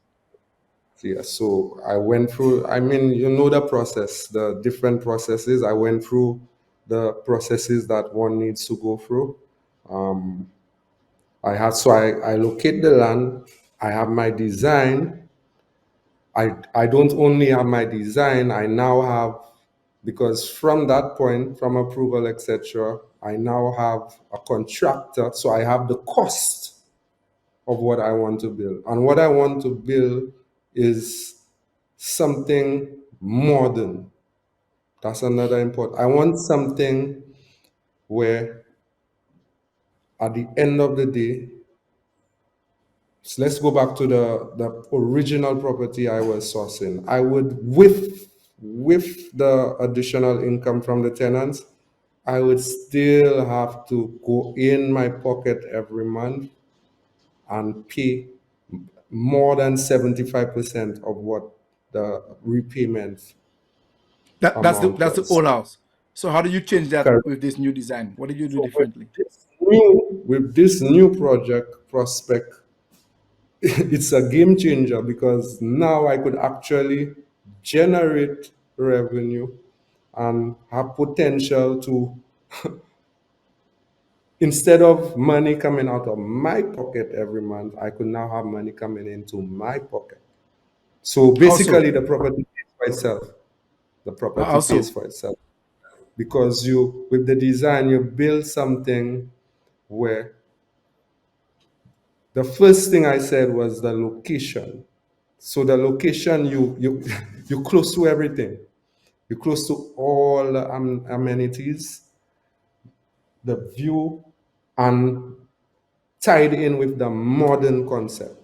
Yeah, so I went through. I mean, you know the process, the different processes. I went through the processes that one needs to go through. I locate the land. I have my design. I don't only have my design. I now have, because from that point, from approval, etc., I now have a contractor. So I have the cost of what I want to build, and what I want to build is something modern. That's another important. I want something where at the end of the day, so let's go back to the original property I was sourcing. I would, with the additional income from the tenants, I would still have to go in my pocket every month and pay more than 75% of what the repayment amount That's the was. old house. So how do you change that Correct. with this new design? What did you do So differently? with this new project prospect, it's a game changer because now I could actually generate revenue and have potential to, instead of money coming out of my pocket every month, I could now have money coming into my pocket. So Also, basically, the property pays for itself. The property pays also for itself because you, with the design, you build something where the first thing I said was the location. So the location, you you close to everything. You're close to all the amenities, the view, and tied in with the modern concept.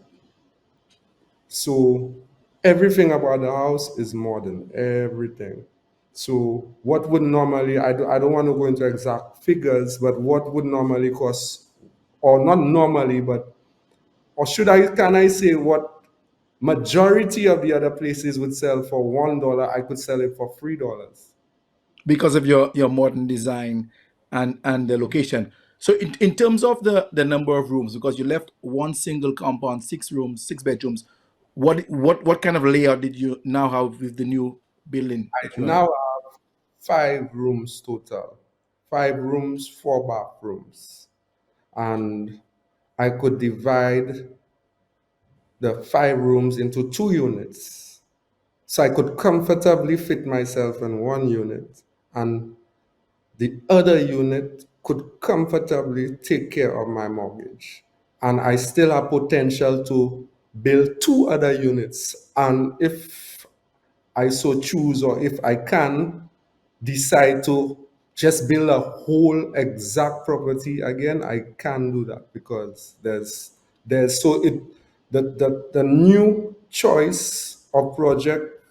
So everything about the house is modern, everything. So what would normally, I don't want to go into exact figures, but what would normally cost, or not normally, but, or can I say what majority of the other places would sell for $1, I could sell it for $3. because of your modern design and the location. So in terms of the number of rooms, because you left one single compound, 6 rooms, 6 bedrooms, what kind of layout did you now have with the new building I that you have? now have 5 rooms total, 5 rooms, 4 bathrooms, and I could divide the 5 rooms into 2 units. So I could comfortably fit myself in one unit, and the other unit could comfortably take care of my mortgage. And I still have potential to build 2 other units. And if I so choose, or if I can decide to just build a whole exact property again, I can do that because there's so it the new choice of project,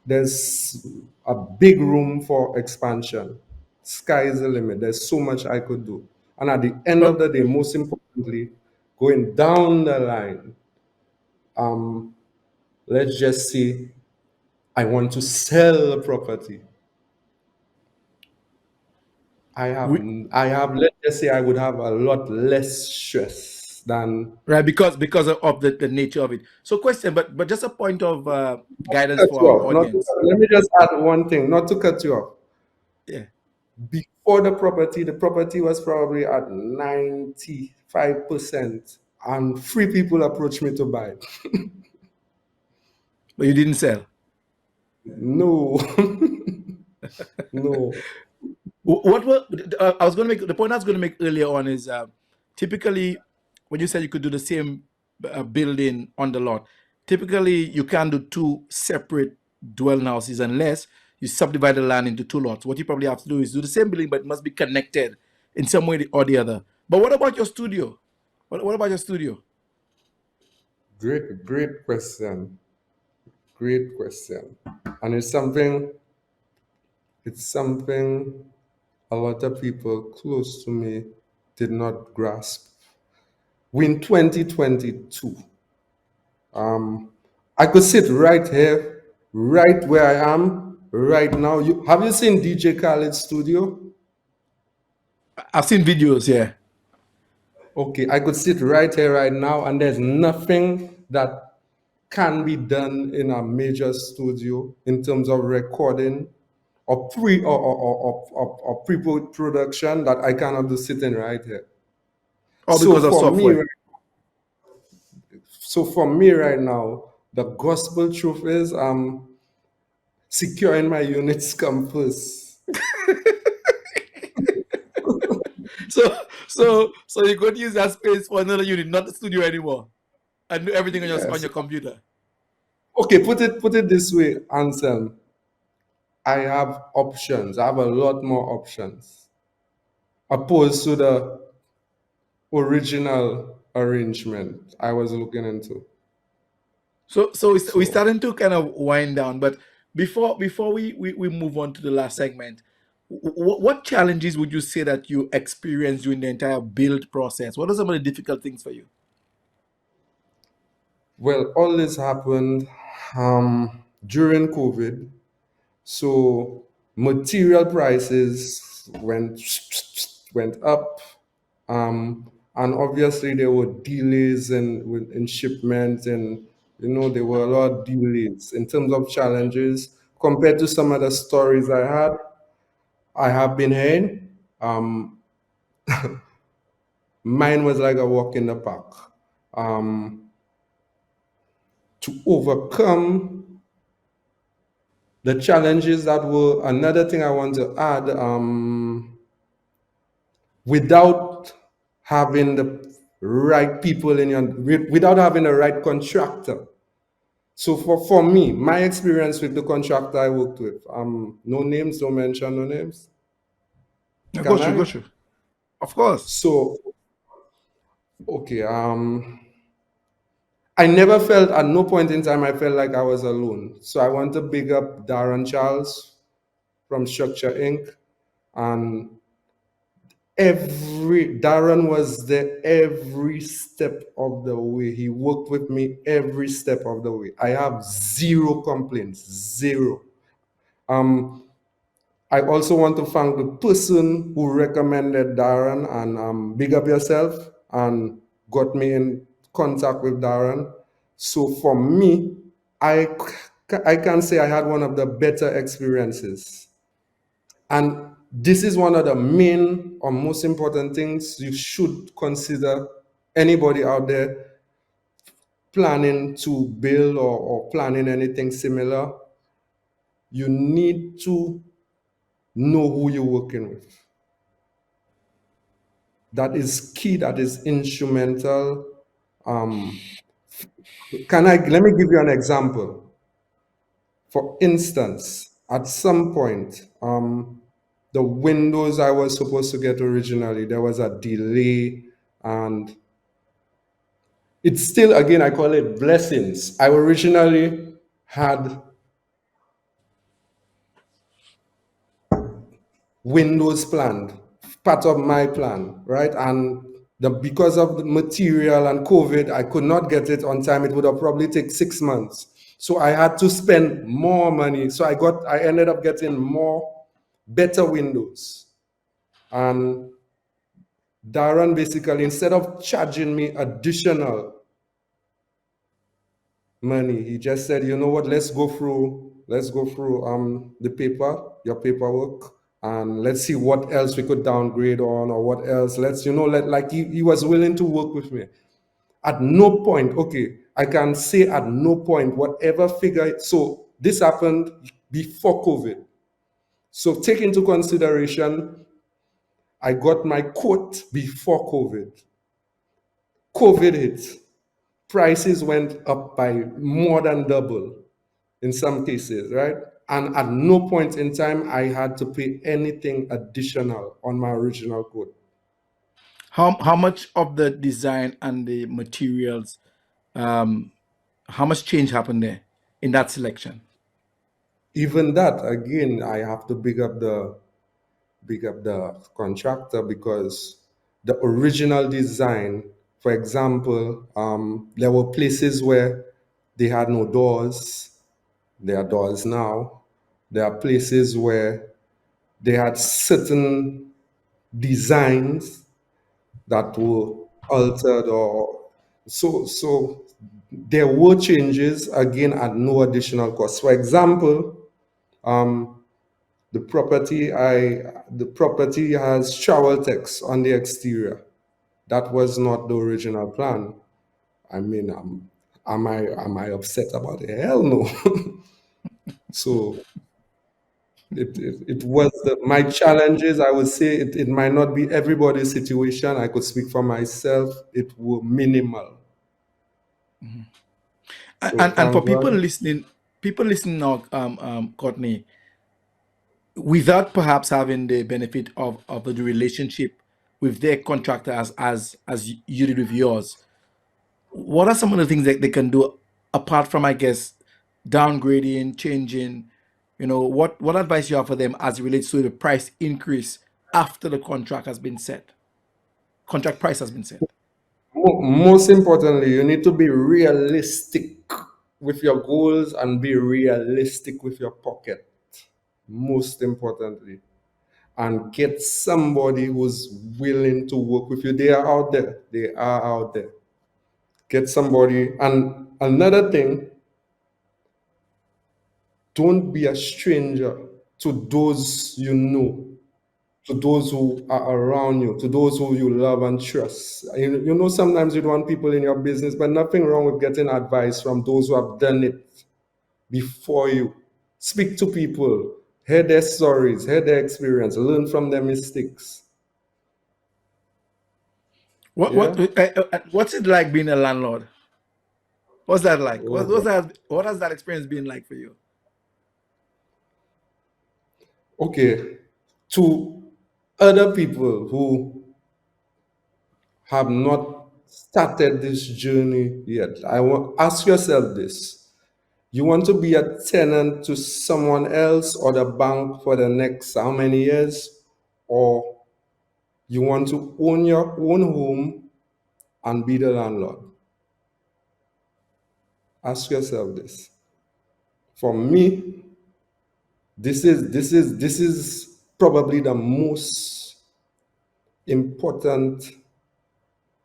there's a big room for expansion. Sky is the limit. There's so much I could do. And at the end of Well, the day, most importantly, going down the line, let's just say I want to sell a property. I have, we, let's just say I would have a lot less stress than. right, because of the nature of it. So question, but just a point of guidance Cut for you our off. audience. Let me just add one thing, not to cut you off. Yeah. Before the property was probably at 95%, and 3 people approached me to buy it. But you didn't sell. No, no. What were I was going to make the point I was going to make earlier on is typically when you said you could do the same building on the lot, typically you can't do two separate dwelling houses unless you subdivide the land into 2 lots. What you probably have to do is do the same building, but it must be connected in some way or the other. But what about your studio? What about your studio? Great question. Great question. And it's something a lot of people close to me did not grasp. In 2022, I could sit right here, right where I am right now. Have you seen DJ Khaled's studio? I've seen videos, yeah. Okay, I could sit right here right now, and there's nothing that can be done in a major studio in terms of recording or pre production that I cannot do sitting right here. Or So because of for me, software? right now, the gospel truth is securing my units come first. So you're going to use that space for another unit, not the studio anymore, and do everything on Yes. your computer. Okay, put it this way, Anselm. I have options. I have a lot more options opposed to the original arrangement I was looking into. So we're So, starting to kind of wind down, but before we move on to the last segment, what challenges would you say that you experienced during the entire build process? What are some of the difficult things for you? well, all this happened during COVID. So material prices went up, and obviously there were delays in shipment, and there were a lot of delays in terms of challenges compared to some of the stories I have been hearing. Um, Mine was like a walk in the park. To overcome the challenges that were another thing I want to add, without having the right people without having the right contractor. So for me, my experience with the contractor I worked with, no names, don't mention no names. Go Can through, I? go through. Of course. So okay, I never felt, at no point in time I felt like I was alone. So I want to big up Darren Charles from Structure Inc. And Darren was there every step of the way. He worked with me every step of the way. I have zero complaints, zero. I also want to thank the person who recommended Darren, and big up yourself, and got me in contact with Darren. So for me, I can say I had one of the better experiences. And this is one of the main or most important things you should consider, anybody out there planning to build or planning anything similar. You need to know who you're working with. That is key, that is instrumental. Let me give you an example. For instance, at some point, the windows I was supposed to get originally, there was a delay, and it's still, again, I call it blessings. I originally had windows planned, part of my plan, right? And because of the material and COVID, I could not get it on time. It would have probably taken 6 months. So I had to spend more money. So I ended up getting better windows. And Darren basically, instead of charging me additional money, he just said, you know what, let's go through your paperwork, and let's see what else we could downgrade on, or what else. He was willing to work with me. At no point, okay, I can say at no point, whatever figure. So this happened before COVID. So take into consideration, I got my quote before COVID. COVID hit. Prices went up by more than double in some cases, right? And at no point in time I had to pay anything additional on my original quote. How much of the design and the materials, um, how much change happened there in that selection? Even that, again, I have to big up the contractor, because the original design, for example, there were places where they had no doors. There are doors now. There are places where they had certain designs that were altered, or so there were changes, again, at no additional cost. For example, the property has shower decks on the exterior. that was not the original plan. I mean, am I upset about it? Hell no. So it was my challenges. I would say it might not be everybody's situation. I could speak for myself. It was minimal. So And for thank God. people listening now, Courtney, without perhaps having the benefit of the relationship with their contractor as you did with yours, what are some of the things that they can do apart from, I guess, downgrading, changing? What advice you have for them as it relates to the price increase after the contract price has been set? Most importantly, you need to be realistic with your goals and be realistic with your pocket. Most importantly, and get somebody who's willing to work with you. They are out there. They are out there. Get somebody. And another thing, don't be a stranger to those you know, to those who are around you, to those who you love and trust. You know, sometimes you don't want people in your business, but nothing wrong with getting advice from those who have done it before you. Speak to people, hear their stories, hear their experience, learn from their mistakes. Yeah. What's it like being a landlord? What's that like? Oh, God. What has that experience been like for you? Okay. To other people who have not started this journey yet, I want ask yourself this. You want to be a tenant to someone else or the bank for the next how many years? Or you want to own your own home and be the landlord? Ask yourself this. For me, this is probably the most important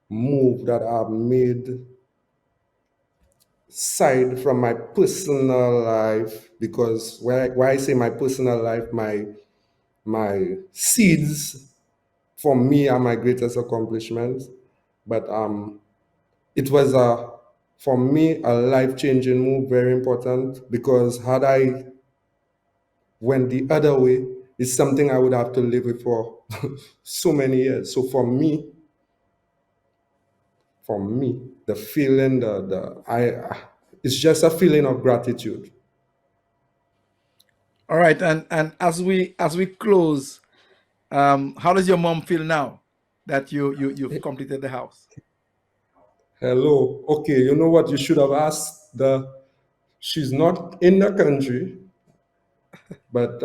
move that I've made side from my personal life, because why I say my personal life, my seeds for me are my greatest accomplishments. But it was for me a life-changing move, very important, because had I went the other way, it's something I would have to live with for so many years. So for me, the feeling, it's just a feeling of gratitude. All right, and as we close, how does your mom feel now that you've completed the house? Hello. Okay, you know what you should have asked? She's not in the country, but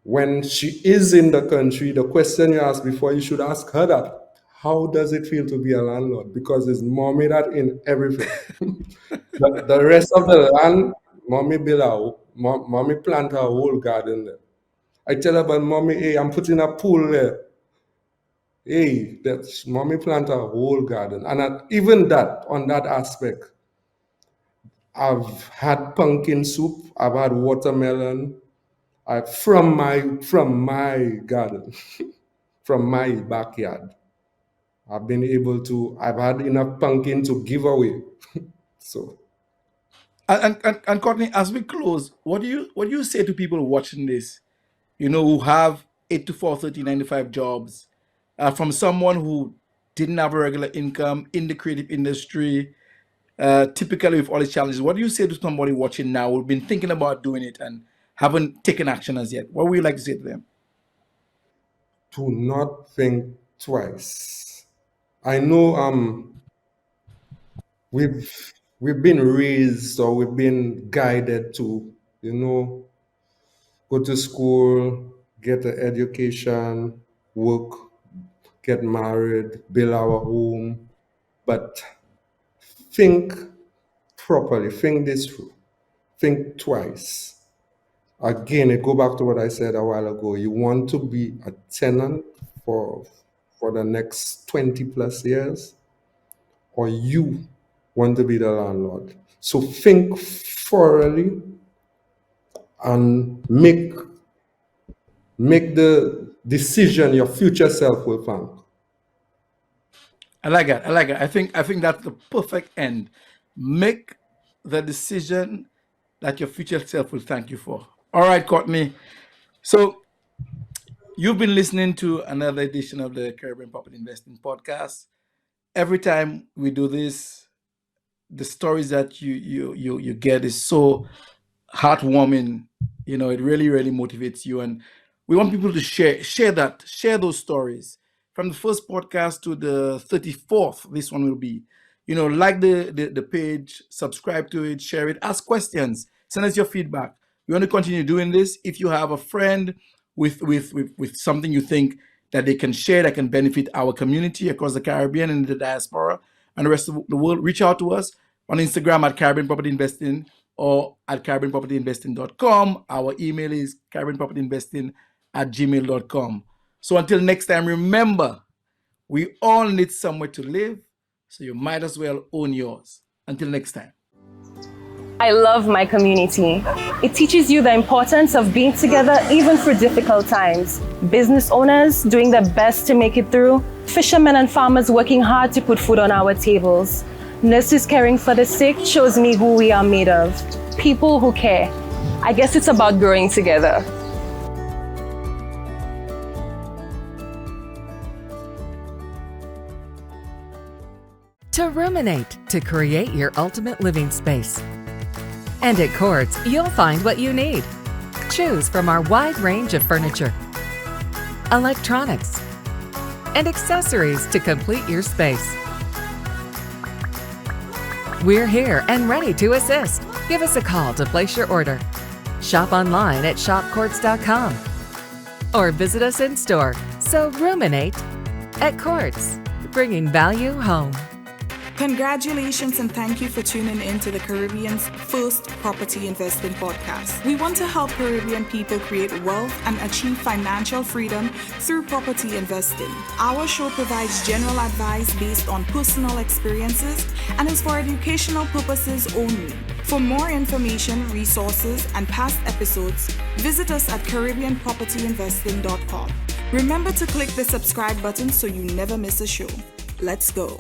when she is in the country, the question you asked before, you should ask her that. How does it feel to be a landlord? Because it's mommy that in everything. The rest of the land, mommy build mommy plant her whole garden there. I tell her, but mommy, hey, I'm putting a pool there. Hey, that mommy plant her whole garden. And even that, on that aspect, I've had pumpkin soup, I've had watermelon, from my garden, from my backyard. I've had enough pumpkin to give away. So And Courtney, as we close, what do you say to people watching this? Who have 8 to 4, 9 to 5 jobs, from someone who didn't have a regular income in the creative industry, typically with all these challenges. What do you say to somebody watching now who've been thinking about doing it and haven't taken action as yet? What would you like to say to them? do not think twice. I know we've been raised or we've been guided to, you know, go to school, get an education, work, get married, build our home. But think properly, think this through, think twice. Again, I go back to what I said a while ago. You want to be a tenant for for the next 20 plus years, or you want to be the landlord. So think thoroughly and make the decision your future self will thank. I like that. I think that's the perfect end. Make the decision that your future self will thank you for. All right, Courtney. So you've been listening to another edition of the Caribbean Property Investing Podcast. Every time we do this, the stories that you get is so heartwarming. You know, it really, really motivates you. And we want people to share those stories. From the first podcast to the 34th, this one will be. You know, like the page, subscribe to it, share it, ask questions, send us your feedback. We want to continue doing this. If you have a friend with something you think that they can share that can benefit our community across the Caribbean and the diaspora and the rest of the world, reach out to us on Instagram at Caribbean Property Investing or at CaribbeanPropertyInvesting.com. Our email is CaribbeanPropertyInvesting@gmail.com. So until next time, remember, we all need somewhere to live, so you might as well own yours. Until next time. I love my community. It teaches you the importance of being together even through difficult times. Business owners doing their best to make it through. Fishermen and farmers working hard to put food on our tables. Nurses caring for the sick shows me who we are made of. People who care. I guess it's about growing together. To ruminate, to create your ultimate living space. And at Courts, you'll find what you need. Choose from our wide range of furniture, electronics, and accessories to complete your space. We're here and ready to assist. Give us a call to place your order. Shop online at shopcourts.com or visit us in store. So ruminate at Courts, bringing value home. Congratulations and thank you for tuning in to the Caribbean's first property investing podcast. We want to help Caribbean people create wealth and achieve financial freedom through property investing. Our show provides general advice based on personal experiences and is for educational purposes only. For more information, resources, and past episodes, visit us at CaribbeanPropertyInvesting.com. Remember to click the subscribe button so you never miss a show. Let's go.